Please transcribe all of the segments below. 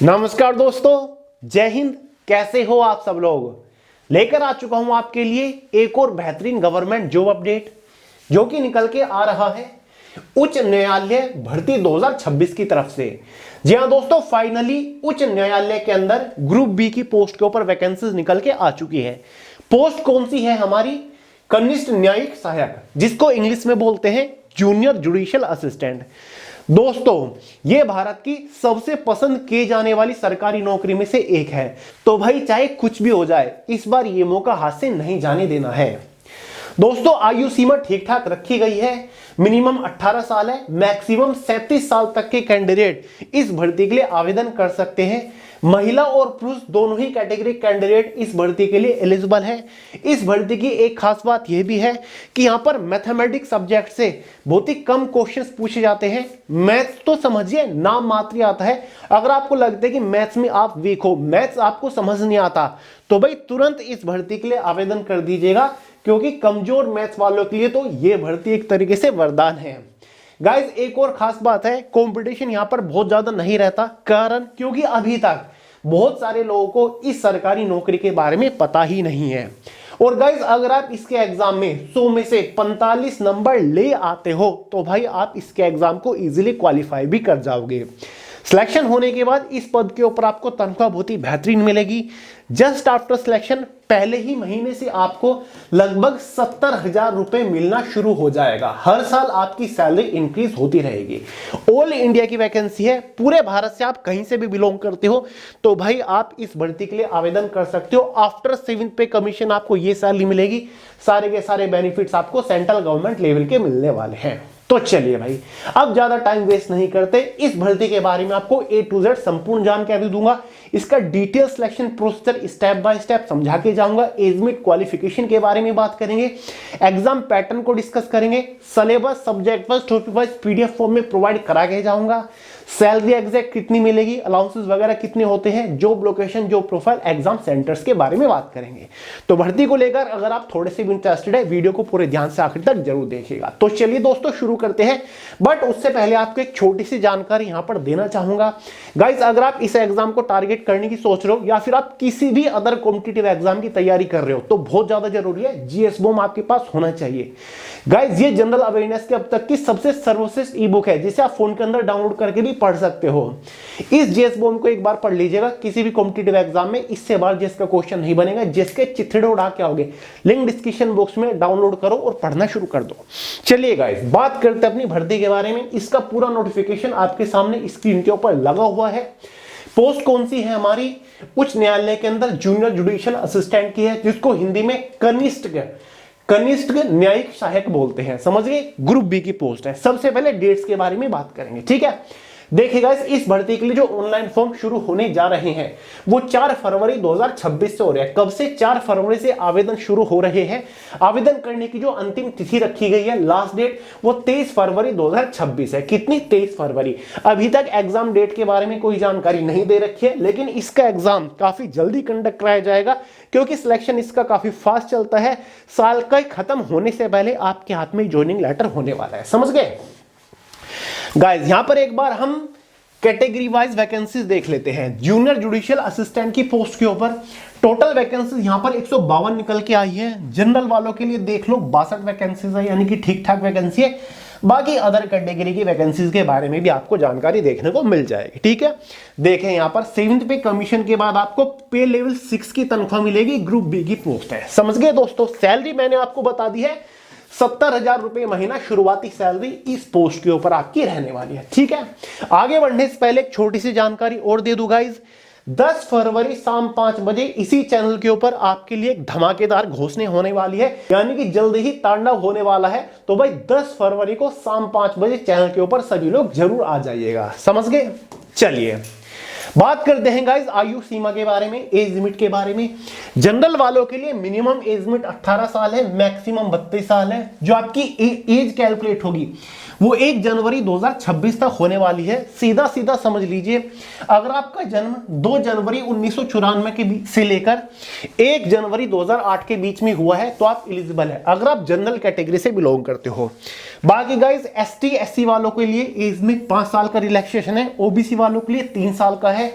नमस्कार दोस्तों, जय हिंद। कैसे हो आप सब लोग। लेकर आ चुका हूं आपके लिए एक और बेहतरीन गवर्नमेंट जॉब अपडेट जो कि निकल के आ रहा है उच्च न्यायालय भर्ती 2026 की तरफ से। जी हां दोस्तों, फाइनली उच्च न्यायालय के अंदर ग्रुप बी की पोस्ट के ऊपर वैकेंसीज निकल के आ चुकी है। पोस्ट कौन सी है? हमारी कनिष्ठ न्यायिक सहायक, जिसको इंग्लिश में बोलते हैं जूनियर जुडिशियल असिस्टेंट। दोस्तों, यह भारत की सबसे पसंद किए जाने वाली सरकारी नौकरी में से एक है। तो भाई चाहे कुछ भी हो जाए, इस बार यह मौका हाथ से नहीं जाने देना है। दोस्तों, आयु सीमा ठीक ठाक रखी गई है। मिनिमम 18 साल है, मैक्सिमम 37 साल तक के कैंडिडेट इस भर्ती के लिए आवेदन कर सकते हैं। महिला और पुरुष दोनों ही कैटेगरी कैंडिडेट इस भर्ती के लिए एलिजिबल है। इस भर्ती की एक खास बात यह भी है कि यहां पर मैथमेटिक्स सब्जेक्ट से बहुत ही कम क्वेश्चंस पूछे जाते हैं। मैथ्स तो समझिए नाम मात्र आता है। अगर आपको लगता है कि मैथ्स में आप वीक हो, मैथ्स आपको समझ नहीं आता, तो भाई तुरंत इस भर्ती के लिए आवेदन कर दीजिएगा, क्योंकि कमजोर मैथ्स वालों के लिए तो यह भर्ती एक तरीके से वरदान है। गाइस, एक और खास बात है, कंपटीशन यहां पर बहुत ज्यादा नहीं रहता। कारण क्योंकि अभी तक बहुत सारे लोगों को इस सरकारी नौकरी के बारे में पता ही नहीं है। और गाइस, अगर आप इसके एग्जाम में 100 में से 45 नंबर ले आते हो तो भाई आप इसके एग्जाम को इजीली क्वालिफाई भी कर जाओगे। सिलेक्शन होने के बाद इस पद के ऊपर आपको तनख्वाह बहुत ही बेहतरीन मिलेगी। जस्ट आफ्टर सिलेक्शन पहले ही महीने से आपको लगभग 70,000 रुपए मिलना शुरू हो जाएगा। हर साल आपकी सैलरी इंक्रीज होती रहेगी। ऑल इंडिया की वैकेंसी है, पूरे भारत से आप कहीं से भी बिलोंग करते हो तो भाई आप इस भर्ती के लिए आवेदन कर सकते हो। आफ्टर 7th पे कमीशन आपको ये सैलरी मिलेगी। सारे के सारे बेनिफिट्स आपको सेंट्रल गवर्नमेंट लेवल के मिलने वाले हैं। तो चलिए भाई, अब ज्यादा टाइम वेस्ट नहीं करते, इस भर्ती के बारे में आपको A to Z संपूर्ण जानकारी दूंगा। इसका detail selection procedure step by step समझा के जाऊंगा। एज मिट क्वालिफिकेशन के बारे में बात करेंगे, एग्जाम पैटर्न को डिस्कस करेंगे, syllabus subject wise topic wise PDF form में प्रोवाइड करा के जाऊंगा। सैलरी एग्जैक्ट कितनी मिलेगी, अलाउंसेस वगैरह कितने होते हैं, job location, job profile, exam centres के बारे में बात करेंगे। तो भर्ती को लेकर अगर आप थोड़े से भी इंटरेस्टेड है, वीडियो को पूरे ध्यान से आखिर तक जरूर देखिएगा। तो चलिए दोस्तों, शुरू करते हैं। बट उससे पहले आपको एक छोटी सी जानकारी यहां पर देना चाहूंगा। गाइस, अगर आप इस एग्जाम को टारगेट करने की सोच रहे हो या फिर आप किसी भी अदर कॉम्पिटिटिव एग्जाम की तैयारी कर रहे हो, तो बहुत ज्यादा जरूरी है GS बॉम आपके पास होना चाहिए। गाइस, ये जनरल अवेयरनेस की अब तक की सबसे सर्वश्रेष्ठ ई बुक है, जिसे आप फोन के अंदर डाउनलोड करके भी पढ़ सकते हो। इस GS बॉम को एक बार पढ़ लीजिएगा। किसी भी कॉम्पिटिटिव एग्जाम में इससे बार GS का क्वेश्चन नहीं बनेगा। GS के चिथड़े उड़ा के आओगे। लिंक डिस्क्रिप्शन बॉक्स में डाउनलोड करो और पढ़ना शुरू कर दो। चलिए गाइस, बात करते हैं अपनी भर्ती के बारे में। इसका पूरा नोटिफिकेशन आपके सामने स्क्रीन के ऊपर लगा हुआ है। पोस्ट कौन सी है? हमारी उच्च न्यायालय के अंदर जूनियर जुडिशियल असिस्टेंट की है, जिसको हिंदी में कनिष्ठ न्यायिक सहायक बोलते हैं। समझ गए? ग्रुप बी की पोस्ट है। सबसे पहले डेट्स के बारे में बात करेंगे, ठीक है। देखिएगा, इस भर्ती के लिए जो ऑनलाइन फॉर्म शुरू होने जा रहे हैं वो 4 फरवरी 2026 से हो रहे हैं। कब से? 4 फरवरी से आवेदन शुरू हो रहे हैं। आवेदन करने की जो अंतिम तिथि रखी गई है, लास्ट डेट, वो 23 फरवरी 2026 है। कितनी? 23 फरवरी। अभी तक एग्जाम डेट के बारे में कोई जानकारी नहीं दे रखी है, लेकिन इसका एग्जाम काफी जल्दी कंडक्ट कराया जाएगा, क्योंकि सिलेक्शन इसका काफी फास्ट चलता है। साल का खत्म होने से पहले आपके हाथ में ज्वाइनिंग लेटर होने वाला है। समझ गए गाइस? यहां पर एक बार हम कैटेगरी वाइज वैकेंसीज देख लेते हैं। जूनियर जुडिशियल असिस्टेंट की पोस्ट के ऊपर टोटल वैकेंसीज यहां पर 152 निकल के आई है। जनरल वालों के लिए देख लो 62 वैकेंसीज है, यानी कि ठीक ठाक वैकेंसी है। बाकी अदर कैटेगरी की वैकेंसीज के बारे में भी आपको जानकारी देखने को मिल जाएगी, ठीक है। देखें, यहां पर 7th पे कमीशन के बाद आपको पे लेवल 6 की तनख्वाह मिलेगी। ग्रुप बी की पोस्ट है। समझ गए दोस्तों? सैलरी मैंने आपको बता दी है, 70,000 रुपए महीना शुरुआती सैलरी इस पोस्ट के ऊपर आपकी रहने वाली है, ठीक है। आगे बढ़ने से पहले एक छोटी सी जानकारी और दे दूं गाइस। 10 फरवरी शाम 5 बजे इसी चैनल के ऊपर आपके लिए एक धमाकेदार घोषणा होने वाली है, यानी कि जल्द ही तांडव होने वाला है। तो भाई 10 फरवरी को शाम 5 बजे चैनल के ऊपर सभी लोग जरूर आ जाइएगा। समझ गए? चलिए बात करते हैं गाइस आयु सीमा के बारे में, एज लिमिट के बारे में। जनरल वालों के लिए मिनिमम एज लिमिट 18 साल है, मैक्सिमम 32 साल है। जो आपकी एज कैलकुलेट होगी वो 1 जनवरी 2026 तक होने वाली है। सीधा सीधा समझ लीजिए, अगर आपका जन्म 2 जनवरी 1994 के से लेकर 1 जनवरी 2008 के बीच में हुआ है तो आप एलिजिबल है, अगर आप जनरल कैटेगरी से बिलोंग करते हो। बाकी गाइस ST SC वालों के लिए एज में 5 साल का रिलैक्सेशन है, OBC वालों के लिए 3 साल का है।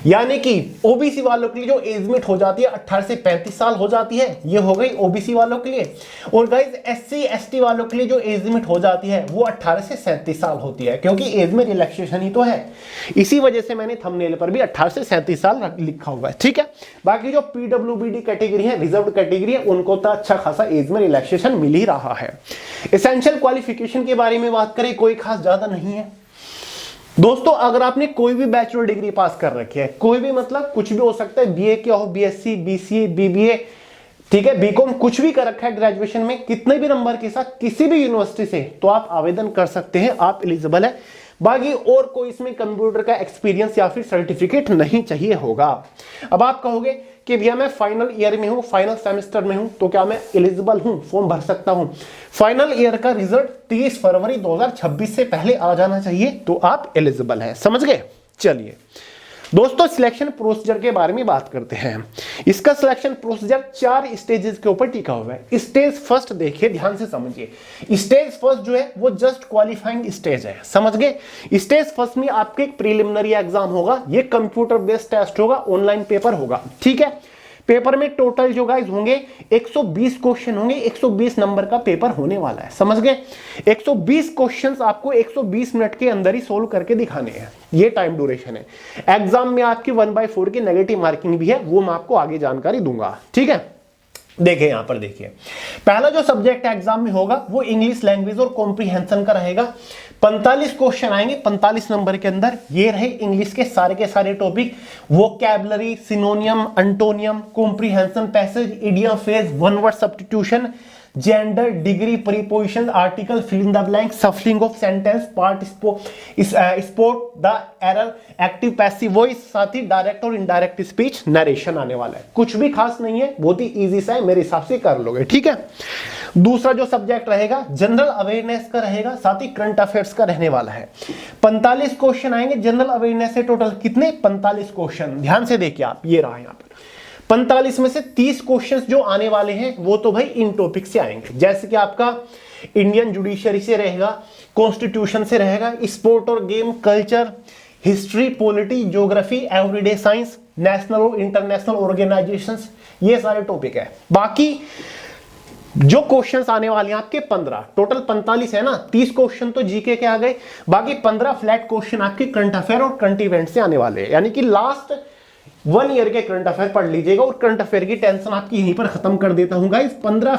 यानी कि ओबीसी वालों के लिए जो एज लिमिट हो जाती है 18 से 35 साल हो जाती है, ये हो गई ओबीसी वालों के लिए। और गाइस एससी एसटी वालों के लिए जो एज लिमिट हो जाती है वो 18 से 37 साल होती है, क्योंकि एज में रिलैक्सेशन ही तो है। इसी वजह से मैंने थंबनेल पर भी 18 से 37 साल लिखा हुआ है, ठीक है। बाकी जो पीडब्ल्यूबीडी कैटेगरी है, रिजर्व कैटेगरी है, उनको तो अच्छा खासा एज में रिलैक्सेशन मिल ही रहा है। एसेंशियल क्वालिफिकेशन के बारे में बात करें, कोई खास ज्यादा नहीं है दोस्तों। अगर आपने कोई भी बैचलर डिग्री पास कर रखी है, कोई भी मतलब कुछ भी हो सकता है, बीए क्या हो, बीएससी, बीसीए, बीबीए, ठीक है, बीकॉम, कुछ भी कर रखा है ग्रेजुएशन में कितने भी नंबर के साथ किसी भी यूनिवर्सिटी से, तो आप आवेदन कर सकते हैं, आप एलिजिबल है। बाकी और कोई इसमें कंप्यूटर का एक्सपीरियंस या फिर सर्टिफिकेट नहीं चाहिए होगा। अब आप कहोगे कि भैया मैं फाइनल ईयर में हूं, फाइनल सेमेस्टर में हूं, तो क्या मैं एलिजिबल हूं, फॉर्म भर सकता हूं? फाइनल ईयर का रिजल्ट 30 फरवरी 2026 से पहले आ जाना चाहिए, तो आप एलिजिबल हैं। समझ गए? चलिए दोस्तों, सिलेक्शन प्रोसीजर के बारे में बात करते हैं। इसका सिलेक्शन प्रोसीजर 4 स्टेजेस के ऊपर टिका हुआ है। स्टेज फर्स्ट देखिए, ध्यान से समझिए। स्टेज फर्स्ट जो है वो जस्ट क्वालिफाइंग स्टेज है, समझ गए? स्टेज फर्स्ट में आपके एक प्रीलिमिनरी एग्जाम होगा, ये कंप्यूटर बेस्ड टेस्ट होगा, ऑनलाइन पेपर होगा, ठीक है। पेपर में टोटल जो गाइस होंगे 120 क्वेश्चन होंगे, 120 नंबर का पेपर होने वाला है, समझ गए? 120 क्वेश्चंस आपको 120 मिनट के अंदर ही सोल्व करके दिखाने हैं, ये टाइम ड्यूरेशन है। एग्जाम में आपकी 1/4 की नेगेटिव मार्किंग भी है, वो मैं आपको आगे जानकारी दूंगा, ठीक है। देखिए यहां पर देखिए, पहला जो सब्जेक्ट एग्जाम में होगा वो इंग्लिश लैंग्वेज और कॉम्प्रिहेंशन का रहेगा। 45 क्वेश्चन आएंगे 45 नंबर के अंदर। ये रहे इंग्लिश के सारे topic, vocabulary, synonym, antonym, comprehension, passage, idiom, phrase, one word substitution, gender, degree, preposition, article, fill in the blank, shuffling of sentence, part, spot, the error, active passive voice, साथ ही direct और indirect speech, narration आने वाला है। कुछ भी खास नहीं है, बहुत ही इजी सा है, मेरे हिसाब से कर लोगे, ठीक है। दूसरा जो सब्जेक्ट रहेगा जनरल अवेयरनेस का रहेगा, साथ ही करंट अफेयर्स का रहने वाला है। 45 क्वेश्चन आएंगे जनरल अवेयरनेस से, टोटल कितने? 45 क्वेश्चन। ध्यान से देखिए आप, ये रहा यहां पर 45 में से 30 क्वेश्चंस जो आने वाले हैं वो तो भाई इन टॉपिक से आएंगे, जैसे कि आपका इंडियन जुडिशरी से रहेगा, कॉन्स्टिट्यूशन से रहेगा, स्पोर्ट और game, culture, history, polity, geography, everyday science, national और इंटरनेशनल ऑर्गेनाइजेशंस, ये सारे टॉपिक है। बाकी जो क्वेश्चंस आने वाले हैं आपके 15, टोटल 45 है ना, 30 क्वेश्चन तो जीके के आ गए, बाकी 15 फ्लैट क्वेश्चन आपके करंट अफेयर और करंट इवेंट से आने वाले हैं। यानी कि लास्ट 1 ईयर के करंट अफेयर पढ़ लीजिएगा, और करंट अफेयर की टेंशन आपकी यहीं पर खत्म कर देता हूं गाइस। 15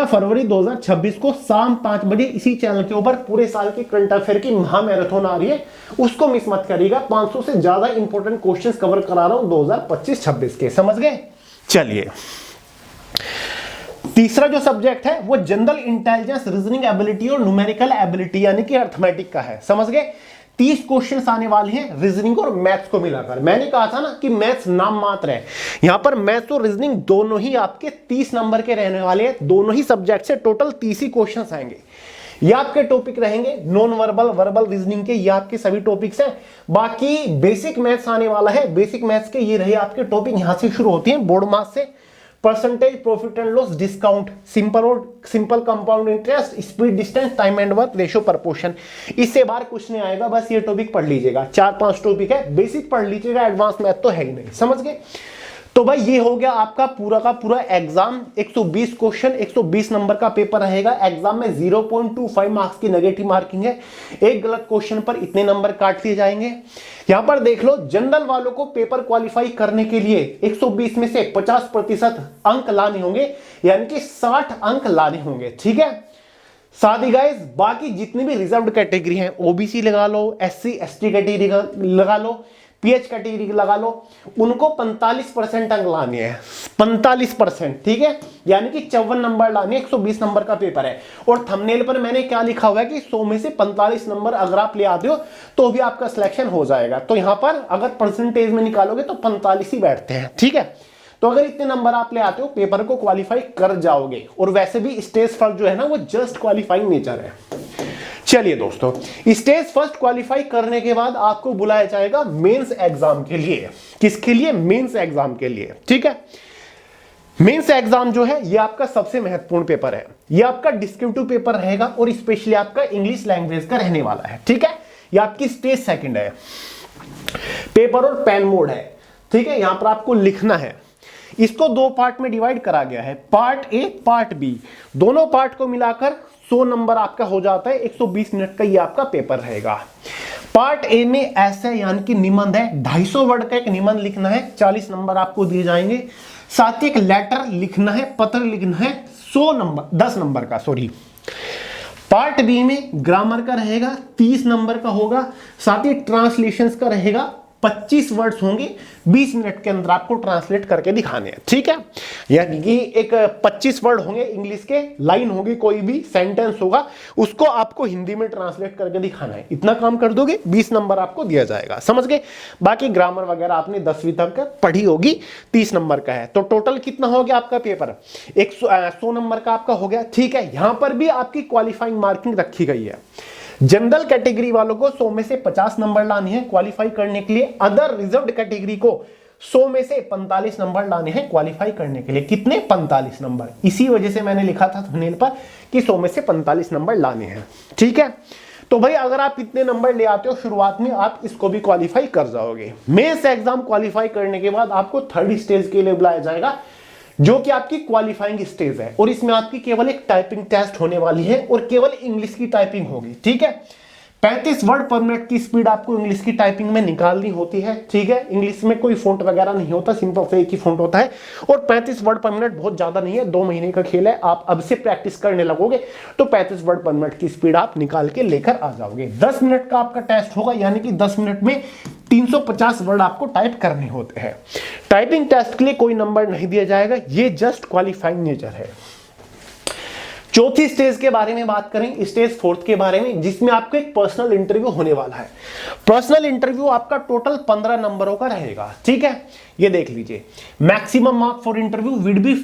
फरवरी 2026 को शाम 5 बजे इसी चैनल के ऊपर पूरे साल के करंट अफेयर की महा मैराथन आ रही है, उसको मिस मत करिएगा। 500 से ज्यादा इंपॉर्टेंट क्वेश्चंस कवर करा रहा हूं 2025-26 के, समझ गए? चलिए तीसरा जो सब्जेक्ट है वो जनरल इंटेलिजेंस, रीजनिंग एबिलिटी और न्यूमेरिकल एबिलिटी यानी कि अर्थमेटिक का है, समझ गए? 30 क्वेश्चंस आने वाले हैं रीजनिंग और मैथ्स को मिलाकर। मैंने कहा था ना कि मैथ्स नाम मात्र है, यहां पर मैथ्स और रीजनिंग दोनों ही आपके 30 नंबर के रहने वाले हैं। दोनों ही सब्जेक्ट से टोटल 30 ही क्वेश्चंस आएंगे। ये आपके टॉपिक रहेंगे नॉन वर्बल, वर्बल रीजनिंग के, ये आपके सभी टॉपिक्स हैं। बाकी बेसिक मैथ्स आने वाला है, बेसिक मैथ्स के ये रहे आपके टॉपिक, यहां से शुरू होती हैं बोर्ड मार्क्स से। Percentage, profit and loss, discount, simple compound interest, speed, distance, time and work, ratio, proportion, इससे बाहर कुछ नहीं आएगा, बस ये टॉपिक पढ़ लीजिएगा। 4-5 टॉपिक है, बेसिक पढ़ लीजिएगा, एडवांस मैथ तो है ही नहीं, समझ गए? तो भाई ये हो गया आपका पूरा का पूरा एग्जाम। 120 क्वेश्चन, 120 नंबर का पेपर रहेगा। एग्जाम में 0.25 मार्क्स की नेगेटिव मार्किंग है, एक गलत क्वेश्चन पर इतने नंबर काट लिए जाएंगे। यहां पर देख लो, जनरल वालों को पेपर क्वालिफाई करने के लिए 120 में से 50% अंक लाने होंगे, यानी कि 60 अंक लाने होंगे, ठीक है। साथ ही गाइस बाकी जितनी भी रिजर्व्ड कैटेगरी हैं, ओबीसी लगा लो, एससी एसटी कैटेगरी लगा लो, पीएच कैटेगरी लगा लो, उनको 45% अंक लाने हैं, 45%, ठीक है। यानी कि 54 नंबर लाने, 120 नंबर का पेपर है। और थंबनेल पर मैंने क्या लिखा हुआ है कि 100 में से 45 नंबर अगर आप ले आते हो तो भी आपका सिलेक्शन हो जाएगा। तो यहां पर अगर परसेंटेज में निकालोगे तो 45 ही बैठते हैं, ठीक है। तो अगर इतने नंबर आप ले आते हो, पेपर को क्वालिफाई कर जाओगे। और वैसे भी स्टेज फर्स्ट जो है ना, वो जस्ट क्वालिफाइंग नेचर है। चलिए दोस्तों, स्टेज फर्स्ट क्वालिफाई करने के बाद आपको बुलाया जाएगा मेंस एग्जाम के लिए। किसके लिए? मेंस एग्जाम के लिए, ठीक है। मेंस एग्जाम जो है ये आपका सबसे महत्वपूर्ण पेपर है। ये आपका डिस्क्रिप्टिव पेपर रहेगा और स्पेशली आपका इंग्लिश लैंग्वेज का रहने वाला है, ठीक है। ये आपकी स्टेज सेकंड है। पेपर और पेन मोड है, ठीक है। यहां पर आपको लिखना है। इसको दो पार्ट में डिवाइड करा गया है, पार्ट ए पार्ट बी। दोनों पार्ट को मिलाकर 100 नंबर आपका हो जाता है। 120 मिनट का ये आपका पेपर रहेगा। पार्ट ए में ऐसे यानी कि निबंध है, 250 वर्ड का एक निबंध लिखना है, 40 नंबर आपको दिए जाएंगे। साथ ही एक लेटर लिखना है, पत्र लिखना है, 100 नंबर 10 नंबर का, सॉरी। पार्ट बी में ग्रामर का रहेगा, 30 नंबर का होगा। साथ ही ट्रांसलेशंस का रहेगा, 25 वर्ड्स होंगे, 20 मिनट के अंदर आपको ट्रांसलेट करके दिखाने हैं, ठीक है। यानी कि एक 25 वर्ड होंगे इंग्लिश के, लाइन होगी, कोई भी सेंटेंस होगा, उसको आपको हिंदी में ट्रांसलेट करके दिखाना है। इतना काम कर दोगे, 20 नंबर आपको दिया जाएगा, समझ गए। बाकी ग्रामर वगैरह आपने 10वीं तक पढ़ी होगी, 30 नंबर का है। तो टोटल कितना हो गया आपका पेपर? 100 नंबर का आपका हो गया, ठीक है। यहां पर भी आपकी क्वालिफाइंग मार्किंग रखी गई है। जनरल कैटेगरी वालों को 100 में से 50 नंबर लाने हैं क्वालिफाई करने के लिए। अदर रिजर्व्ड कैटेगरी को 100 में से 45 नंबर लाने हैं क्वालिफाई करने के लिए। कितने? 45 नंबर। इसी वजह से मैंने लिखा था थंबनेल पर कि 100 में से 45 नंबर लाने हैं, ठीक है। तो भाई अगर आप इतने नंबर ले आते हो शुरुआत में, आप इसको भी क्वालिफाई कर जाओगे। मेंस एग्जाम क्वालिफाई करने के बाद आपको थर्ड स्टेज के लिए बुलाया जाएगा, जो कि आपकी क्वालिफाइंग स्टेज है। और इसमें आपकी केवल एक टाइपिंग टेस्ट होने वाली है और केवल इंग्लिश की टाइपिंग होगी, ठीक है। 35 वर्ड पर मिनट की स्पीड आपको इंग्लिश की टाइपिंग में निकालनी होती है, ठीक है। इंग्लिश में कोई फॉन्ट वगैरह नहीं होता, सिंपल से एक ही फॉन्ट होता है। और 35 वर्ड पर मिनट बहुत ज्यादा नहीं है, 2 महीने का खेल है। आप अब से प्रैक्टिस करने लगोगे तो 35 वर्ड पर मिनट की स्पीड आप निकाल के लेकर आ जाओगे। 10 मिनट का आपका टेस्ट होगा, यानी कि 10 मिनट में 350 वर्ड आपको टाइप करने होते हैं। टाइपिंग टेस्ट के लिए कोई नंबर नहीं दिया जाएगा, ये जस्ट क्वालिफाइंग नेचर है। चौथी स्टेज के बारे में बात करें, स्टेज 4 के बारे में, जिसमें आपको एक पर्सनल इंटरव्यू होने वाला है। पर्सनल इंटरव्यू आपका टोटल 15 नंबरों का रहेगा, ठीक है। ये देख लीजिए, maximum mark for interview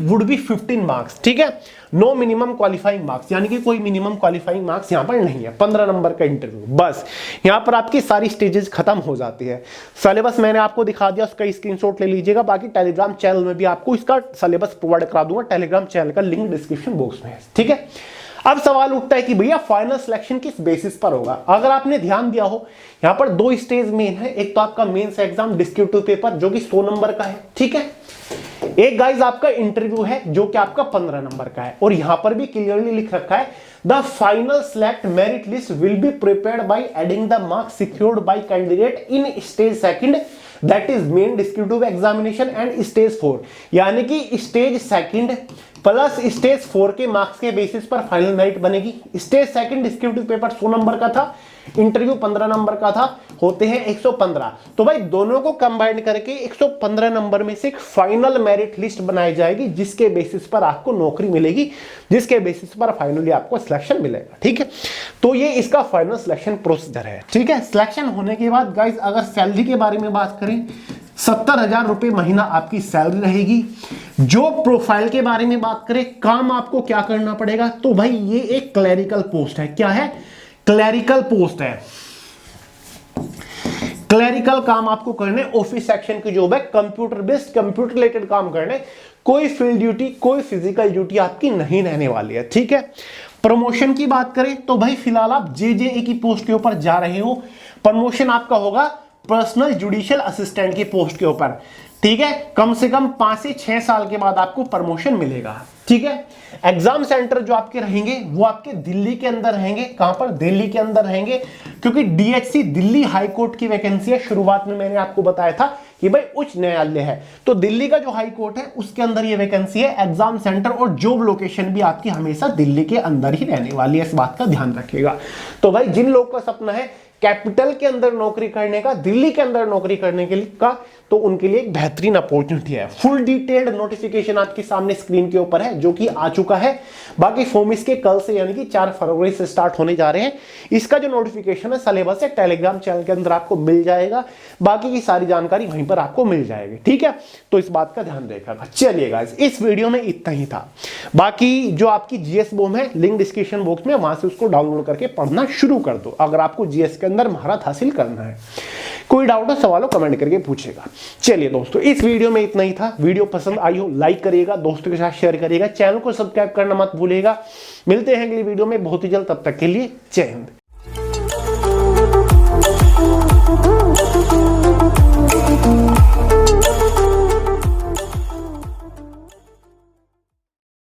would be 15 marks, ठीक है। नो मिनिमम क्वालिफाइंग मार्क्स, यानी कि कोई मिनिमम क्वालिफाइंग मार्क्स यहां पर नहीं है। 15 नंबर का इंटरव्यू, बस यहां पर आपकी सारी स्टेजेस खत्म हो जाती है। सिलेबस मैंने आपको दिखा दिया, उसका स्क्रीनशॉट ले लीजिएगा। बाकी टेलीग्राम चैनल में भी आपको इसका सिलेबस प्रोवाइड करा दूंगा, टेलीग्राम चैनल का लिंक डिस्क्रिप्शन बॉक्स में है, ठीक है। अब सवाल उठता है कि भैया फाइनल सिलेक्शन किस बेसिस पर होगा। अगर आपने ध्यान दिया हो, यहां पर 2 स्टेज मेन है। एक तो आपका मेंस एग्जाम डिस्क्रिप्टिव पेपर जो कि 100 नंबर का है, ठीक है। एक गाइस आपका इंटरव्यू है जो कि आपका 15 नंबर का है। और यहां पर भी क्लियरली लिख रखा है, the final select merit list will be prepared by adding the marks secured by candidate in stage second, that is main descriptive examination and stage 4। यानी कि स्टेज सेकंड प्लस स्टेज 4 के मार्क्स के basis पर final merit बनेगी। Stage second descriptive paper 100 number का था, interview 15 number का था, होते हैं 115। तो भाई दोनों को कंबाइन करके 115 नंबर में से एक फाइनल मेरिट लिस्ट बनाई जाएगी, जिसके बेसिस पर आपको नौकरी मिलेगी, जिसके बेसिस पर फाइनली आपको सिलेक्शन मिलेगा, ठीक है। तो ये इसका फाइनल सिलेक्शन प्रोसीजर है, ठीक है। सिलेक्शन होने के बाद गाइस अगर सैलरी के बारे में बात करें, 70,000 रुपए महीना आपकी सैलरी रहेगी। जो प्रोफाइल के बारे में बात करें, काम आपको क्या करना पड़ेगा, तो भाई ये एक क्लरिकल पोस्ट है। क्या है? क्लरिकल पोस्ट है। क्लरिकल काम आपको करने, ऑफिस सेक्शन की जॉब है, कंप्यूटर बेस्ड, कंप्यूटर रिलेटेड काम करने। कोई फील्ड ड्यूटी, कोई फिजिकल ड्यूटी आपकी नहीं रहने वाली है, ठीक है। प्रमोशन की बात करें तो भाई फिलहाल आप जेजेए की पोस्ट के ऊपर जा रहे हो। प्रमोशन आपका होगा पर्सनल जुडिशियल असिस्टेंट की पोस्ट के ऊपर, ठीक है। कम से कम 5 से 6 साल के बाद आपको प्रमोशन मिलेगा, ठीक है। एग्जाम सेंटर जो आपके रहेंगे वो आपके दिल्ली के अंदर रहेंगे। कहां पर? दिल्ली के अंदर रहेंगे, क्योंकि डीएचसी दिल्ली हाई कोर्ट की वैकेंसी है। शुरुआत में मैंने आपको बताया था कि भाई उच्च न्यायालय है, तो दिल्ली का जो हाई कोर्ट है उसके अंदर ये वैकेंसी है। एग्जाम सेंटर और जॉब लोकेशन भी आपकी हमेशा दिल्ली के अंदर ही रहने वाली है, इस बात का ध्यान रखिएगा। तो भाई जिन लोग का सपना है कैपिटल के अंदर नौकरी करने का, दिल्ली के अंदर नौकरी करने के लिए का, तो उनके लिए एक बेहतरीन अपॉर्चुनिटी है। फुल डिटेल्ड नोटिफिकेशन आपके सामने स्क्रीन के ऊपर है, जो कि आ चुका है। बाकी फॉर्म इसके कल से यानी कि 4 फरवरी से स्टार्ट होने जा रहे हैं। इसका जो नोटिफिकेशन है सिलेबस है, टेलीग्राम चैनल के अंदर आपको मिल जाएगा। बाकी की सारी जानकारी वहीं पर आपको मिल जाएगी, ठीक है। तो इस बात का ध्यान रखिएगा। चलिए गाइस, इस वीडियो में इतना ही था। बाकी जो आपकी जीएस बॉम है, लिंक डिस्क्रिप्शन बॉक्स में, वहां से उसको डाउनलोड करके पढ़ना शुरू कर दो अगर आपको जीएस के अंदर महारत हासिल करना है। कोई डाउट हो, सवालों कमेंट करके पूछेगा। चलिए दोस्तों, इस वीडियो में इतना ही था। वीडियो पसंद आई हो लाइक करिएगा, दोस्तों के साथ शेयर करिएगा, चैनल को सब्सक्राइब करना मत भूलिएगा। मिलते हैं अगली वीडियो में बहुत ही जल्द, तब तक के लिए जय हिंद।